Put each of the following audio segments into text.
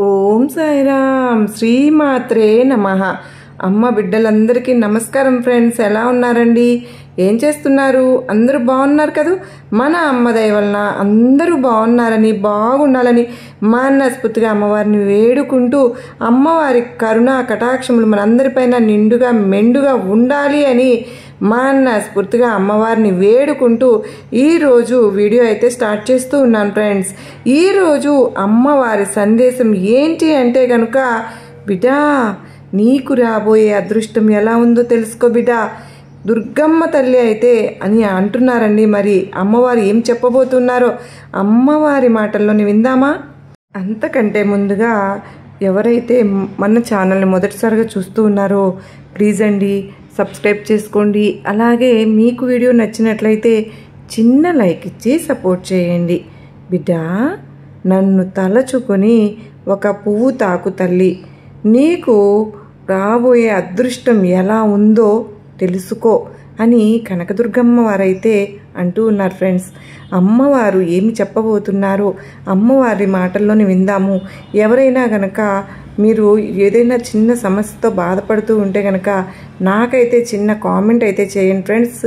ఓం సాయిరామ్ శ్రీమాత్రే నమః. అమ్మ బిడ్డలందరికీ నమస్కారం ఫ్రెండ్స్. ఎలా ఉన్నారండి? ఏం చేస్తున్నారు? అందరూ బాగున్నారు కదూ? మన అమ్మ దయ వలన అందరూ బాగున్నారని, బాగుండాలని మనస్ఫూర్తిగా అమ్మవారిని వేడుకుంటూ, అమ్మవారి కరుణ కటాక్షములు మనందరిపైన నిండుగా మెండుగా ఉండాలి అని మనస్ఫూర్తిగా అమ్మవారిని వేడుకుంటూ ఈరోజు వీడియో అయితే స్టార్ట్ చేస్తూ ఉన్నాను ఫ్రెండ్స్. ఈరోజు అమ్మవారి సందేశం ఏంటి అంటే కనుక, బిడ్డా నీకు రాబోయే అదృష్టం ఎలా ఉందో తెలుసుకో బిడ్డా. దుర్గమ్మ తల్లి అయితే అని అంటున్నారండి. మరి అమ్మవారు ఏం చెప్పబోతున్నారో అమ్మవారి మాటల్లోని విందామా? అంతకంటే ముందుగా ఎవరైతే మన ఛానల్ని మొదటిసారిగా చూస్తూ ఉన్నారో ప్లీజ్ అండి సబ్స్క్రైబ్ చేసుకోండి. అలాగే మీకు వీడియో నచ్చినట్లయితే చిన్న లైక్ ఇచ్చి సపోర్ట్ చేయండి. బిడ్డా నన్ను తలచుకొని ఒక పువ్వు తాకు తల్లి, నీకు రాబోయే అదృష్టం ఎలా ఉందో తెలుసుకో అని కనకదుర్గమ్మ వారైతే అంటూ ఉన్నారు ఫ్రెండ్స్. అమ్మవారు ఏమి చెప్పబోతున్నారో అమ్మవారి మాటల్లోనే విందాము. ఎవరైనా గనక మీరు ఏదైనా చిన్న సమస్యతో బాధపడుతూ ఉంటే కనుక నాకైతే చిన్న కామెంట్ అయితే చేయండి ఫ్రెండ్స్.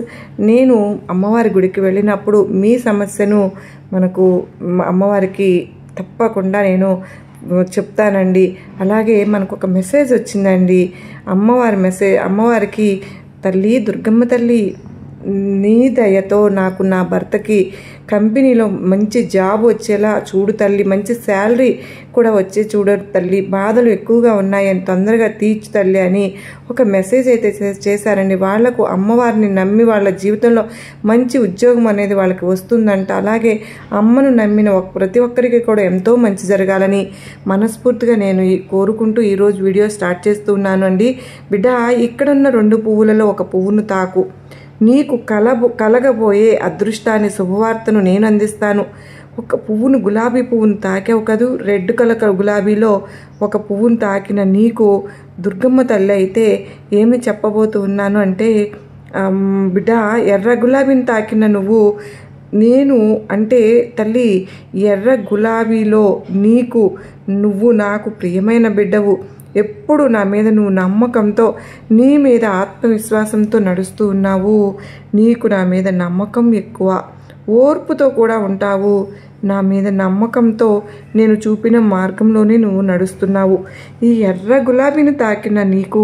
నేను అమ్మవారి గుడికి వెళ్ళినప్పుడు మీ సమస్యను మనకు అమ్మవారికి తప్పకుండా నేను చెప్తానండి. అలాగే మనకు ఒక మెసేజ్ వచ్చిందండి. అమ్మవారికి, తల్లి దుర్గమ్మ తల్లి నీ దయతో నాకు నా భర్తకి కంపెనీలో మంచి జాబ్ వచ్చేలా చూడు తల్లి, మంచి శాలరీ కూడా వచ్చే చూడు తల్లి, బాధలు ఎక్కువగా ఉన్నాయని తొందరగా తీర్చు తల్లి అని ఒక మెసేజ్ అయితే చేశారండి. వాళ్లకు అమ్మవారిని నమ్మి వాళ్ళ జీవితంలో మంచి ఉద్యోగం అనేది వాళ్ళకి వస్తుందంట. అలాగే అమ్మను నమ్మిన ప్రతి ఒక్కరికి కూడా ఎంతో మంచి జరగాలని మనస్ఫూర్తిగా నేను కోరుకుంటూ ఈరోజు వీడియో స్టార్ట్ చేస్తున్నాను అండి. బిడ్డ ఇక్కడున్న 2 పువ్వులలో ఒక పువ్వును తాకు, నీకు కలగబోయే అదృష్టాన్ని శుభవార్తను నేను అందిస్తాను. ఒక పువ్వును, గులాబీ పువ్వును తాకావు కదూ, రెడ్ కలర్ గులాబీలో ఒక పువ్వును తాకిన నీకు దుర్గమ్మ తల్లి అయితే ఏమి చెప్పబోతూ ఉన్నాను అంటే, బిడ్డ ఎర్ర గులాబీని తాకిన నేను అంటే తల్లి ఎర్ర గులాబీలో నువ్వు నాకు ప్రియమైన బిడ్డవు. ఎప్పుడు నా మీద నువ్వు నమ్మకంతో, నీ మీద ఆత్మవిశ్వాసంతో నడుస్తూ ఉన్నావు. నీకు నా మీద నమ్మకం ఎక్కువ, ఓర్పుతో కూడా ఉంటావు. నా మీద నమ్మకంతో నేను చూపిన మార్గంలోనే నువ్వు నడుస్తున్నావు. ఈ ఎర్ర గులాబీని తాకిన నీకు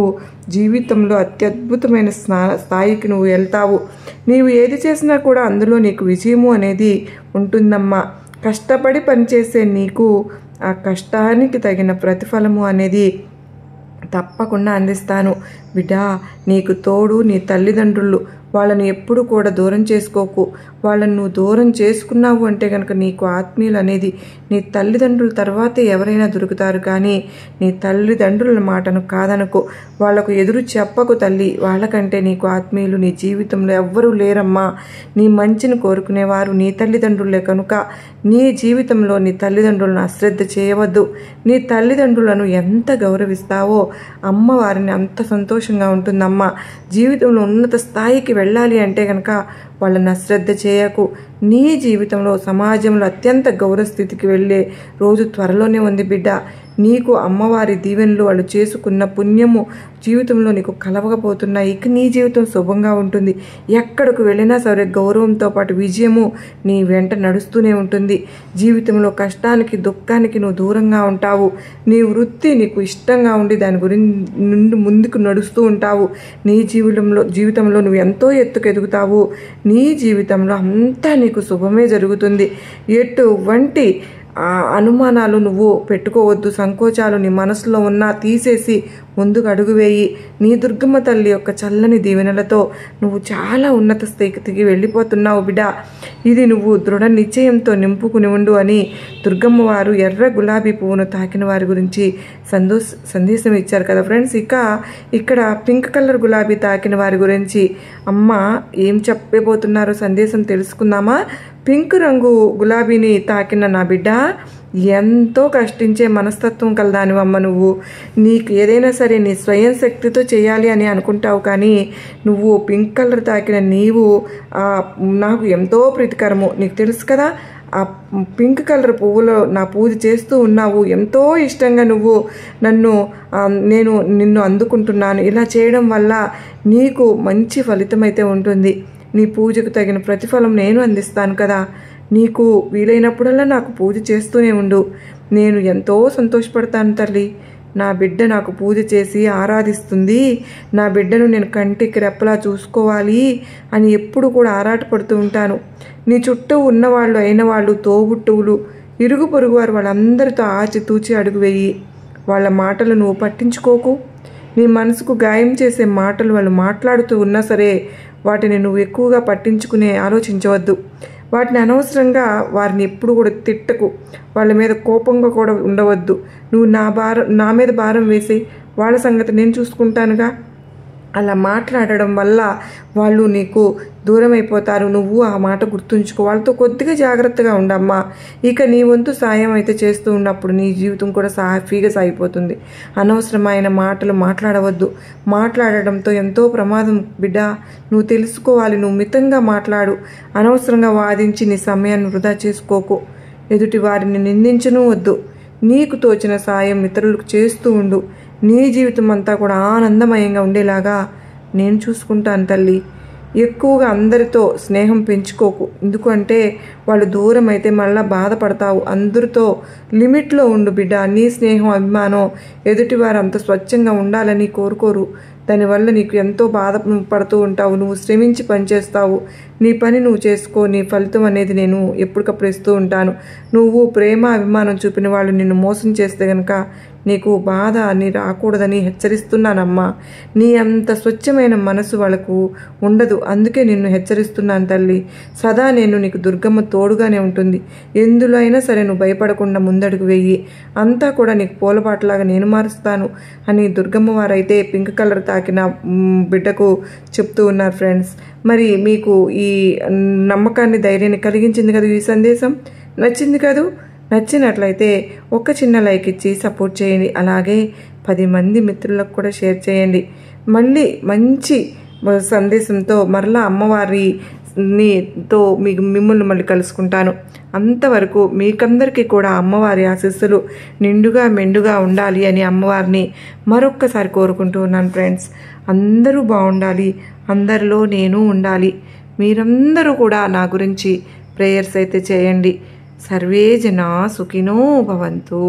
జీవితంలో అత్యద్భుతమైన స్థాయికి నువ్వు వెళ్తావు. నీవు ఏది చేసినా కూడా అందులో నీకు విజయము అనేది ఉంటుందమ్మా. కష్టపడి పనిచేసే నీకు ఆ కష్టానికి తగిన ప్రతిఫలము అనేది తప్పకుండా అందిస్తాను. బిడ్డా నీకు తోడు నీ తల్లిదండ్రులు. వాళ్ళని ఎప్పుడు కూడా దూరం చేసుకోకు. వాళ్ళని నువ్వు దూరం చేసుకున్నావు అంటే కనుక నీకు ఆత్మీయులు అనేది నీ తల్లిదండ్రుల తర్వాతే ఎవరైనా దొరుకుతారు. కానీ నీ తల్లిదండ్రుల మాటను కాదనుకో. వాళ్లకు ఎదురు చెప్పకు తల్లి. వాళ్ళకంటే నీకు ఆత్మీయులు నీ జీవితంలో ఎవ్వరూ లేరమ్మా. నీ మంచిని కోరుకునేవారు నీ తల్లిదండ్రులే. కనుక నీ జీవితంలో నీ తల్లిదండ్రులను అశ్రద్ధ చేయవద్దు. నీ తల్లిదండ్రులను ఎంత గౌరవిస్తావో అమ్మవారిని అంత సంతోషంగా ఉంటుందమ్మా. జీవితంలో ఉన్నత స్థాయికి వెళ్ళాలి అంటే కనుక వాళ్ళని అశ్రద్ధ చేయకు. నీ జీవితంలో సమాజంలో అత్యంత గౌరవ స్థితికి వెళ్ళే రోజు త్వరలోనే ఉంది బిడ్డ. నీకు అమ్మవారి దీవెనలు, వాళ్ళు చేసుకున్న పుణ్యము జీవితంలో నీకు కలవకపోతున్నాయి. ఇక నీ జీవితం శుభంగా ఉంటుంది. ఎక్కడికి వెళ్ళినా సరే గౌరవంతో పాటు విజయము నీ వెంట నడుస్తూనే ఉంటుంది. జీవితంలో కష్టానికి దుఃఖానికి నువ్వు దూరంగా ఉంటావు. నీ వృత్తి నీకు ఇష్టంగా ఉండి దాని నుండి ముందుకు నడుస్తూ ఉంటావు. నీ జీవితంలో నువ్వు ఎంతో ఎత్తుకు ఎదుగుతావు. నీ జీవితంలో అంతా నీకు శుభమే జరుగుతుంది. ఎటువంటి అనుమానాలు నువ్వు పెట్టుకోవద్దు. సంకోచాలు నీ మనసులో ఉన్నా తీసేసి ముందుకు అడుగు వేయి. నీ దుర్గమ్మ తల్లి యొక్క చల్లని దీవెనలతో నువ్వు చాలా ఉన్నత స్థితికి వెళ్ళిపోతున్నావు బిడ్డ. ఇది నువ్వు దృఢ నిశ్చయంతో నింపుకుని ఉండు అని దుర్గమ్మ వారు ఎర్ర గులాబీ పువ్వును తాకిన వారి గురించి సందేశం ఇచ్చారు కదా ఫ్రెండ్స్. ఇక్కడ పింక్ కలర్ గులాబీ తాకిన వారి గురించి అమ్మ ఏం చెప్పబోతున్నారో సందేశం తెలుసుకుందామా? పింక్ రంగు గులాబీని తాకిన నా బిడ్డ, ఎంతో కష్టించే మనస్తత్వం కలదానివమ్మ నువ్వు. నీకు ఏదైనా సరే నీ స్వయం శక్తితో చేయాలి అని అనుకుంటావు. కానీ నువ్వు పింక్ కలర్ తాకిన నీవు నాకు ఎంతో ప్రీతికరము. నీకు తెలుసు కదా, ఆ పింక్ కలర్ పువ్వులో నా పూజ చేస్తూ ఉన్నావు. ఎంతో ఇష్టంగా నువ్వు నేను నిన్ను అందుకుంటున్నాను. ఇలా చేయడం వల్ల నీకు మంచి ఫలితం అయితే ఉంటుంది. నీ పూజకు తగిన ప్రతిఫలం నేను అందిస్తాను కదా. నీకు వీలైనప్పుడల్లా నాకు పూజ చేస్తూనే ఉండు. నేను ఎంతో సంతోషపడతాను తల్లి. నా బిడ్డ నాకు పూజ చేసి ఆరాధిస్తుంది, నా బిడ్డను నేను కంటికి రెప్పలా చూసుకోవాలి అని ఎప్పుడు కూడా ఆరాటపడుతూ ఉంటాను. నీ చుట్టూ ఉన్నవాళ్ళు అయిన వాళ్ళు, తోబుట్టువులు, ఇరుగు పొరుగు వారు వాళ్ళందరితో ఆచితూచి అడుగు వేయి. వాళ్ళ మాటలు నువ్వు పట్టించుకోకు. నీ మనసుకు గాయం చేసే మాటలు వాళ్ళు మాట్లాడుతూ ఉన్నా సరే వాటిని నువ్వు ఎక్కువగా పట్టించుకునే ఆలోచించవద్దు. వాటిని అనవసరంగా వారిని ఎప్పుడు కూడా తిట్టకు. వాళ్ళ మీద కోపంగా కూడా ఉండవద్దు. నువ్వు నా మీద భారం వేసి వాళ్ళ సంగతి నేను చూసుకుంటానుగా. అలా మాట్లాడడం వల్ల వాళ్ళు నీకు దూరం అయిపోతారు. నువ్వు ఆ మాట గుర్తుంచుకో. వాళ్ళతో కొద్దిగా జాగ్రత్తగా ఉండమ్మా. ఇక నీ వంతు సాయం అయితే చేస్తూ ఉన్నప్పుడు నీ జీవితం కూడా హ్యాపీగా సాగిపోతుంది. అనవసరమైన మాటలు మాట్లాడవద్దు. మాట్లాడడంతో ఎంతో ప్రమాదం బిడ్డ. నువ్వు తెలుసుకోవాలి. నువ్వు మితంగా మాట్లాడు. అనవసరంగా వాదించి నీ సమయాన్ని వృధా చేసుకోకు. ఎదుటి వారిని నిందించను వద్దు. నీకు తోచిన సాయం ఇతరులకు చేస్తూ ఉండు. నీ జీవితం అంతా కూడా ఆనందమయంగా ఉండేలాగా నేను చూసుకుంటాను తల్లి. ఎక్కువగా అందరితో స్నేహం పెంచుకోకు. ఎందుకంటే వాళ్ళు దూరం అయితే మళ్ళీ బాధపడతావు. అందరితో లిమిట్లో ఉండు బిడ్డ. నీ స్నేహం, అభిమానం ఎదుటివారు అంత స్వచ్ఛంగా ఉండాలని కోరుకోరు. దానివల్ల నీకు ఎంతో బాధపడుతూ ఉంటావు. నువ్వు శ్రమించి పనిచేస్తావు. నీ పని నువ్వు చేసుకో. నీ ఫలితం అనేది నేను ఎప్పటికప్పుడు ఇస్తూ ఉంటాను. నువ్వు ప్రేమ, అభిమానం చూపిన వాళ్ళు నిన్ను మోసం చేస్తే కనుక నీకు బాధ అని రాకూడదని హెచ్చరిస్తున్నానమ్మా. నీ అంత స్వచ్ఛమైన మనసు వాళ్ళకు ఉండదు. అందుకే నిన్ను హెచ్చరిస్తున్నాను తల్లి. సదా నేను నీకు దుర్గమ్మ తోడుగానే ఉంటుంది. ఎందులో అయినా సరే నువ్వు భయపడకుండా ముందడుగు వెయ్యి. అంతా కూడా నీకు పూలపాటలాగా నేను మారుస్తాను అని దుర్గమ్మ వారైతే పింక్ కలర్ తాకిన బిడ్డకు చెప్తూ ఉన్నారు ఫ్రెండ్స్. మరి మీకు ఈ నమ్మకాన్ని, ధైర్యాన్ని కలిగించింది కదా ఈ సందేశం? నచ్చింది కదూ? నచ్చినట్లయితే ఒక చిన్న లైక్ ఇచ్చి సపోర్ట్ చేయండి. అలాగే 10 మంది మిత్రులకు కూడా షేర్ చేయండి. మళ్ళీ మంచి సందేశంతో మరలా అమ్మవారితో మిమ్మల్ని మళ్ళీ కలుసుకుంటాను. అంతవరకు మీకందరికీ కూడా అమ్మవారి ఆశీస్సులు నిండుగా మెండుగా ఉండాలి అని అమ్మవారిని మరొక్కసారి కోరుకుంటూ ఉన్నాను ఫ్రెండ్స్. అందరూ బాగుండాలి, అందరిలో నేను ఉండాలి. మీరందరూ కూడా నా గురించి ప్రేయర్స్ అయితే చేయండి. సర్వే జనా సుఖినో భవంతు.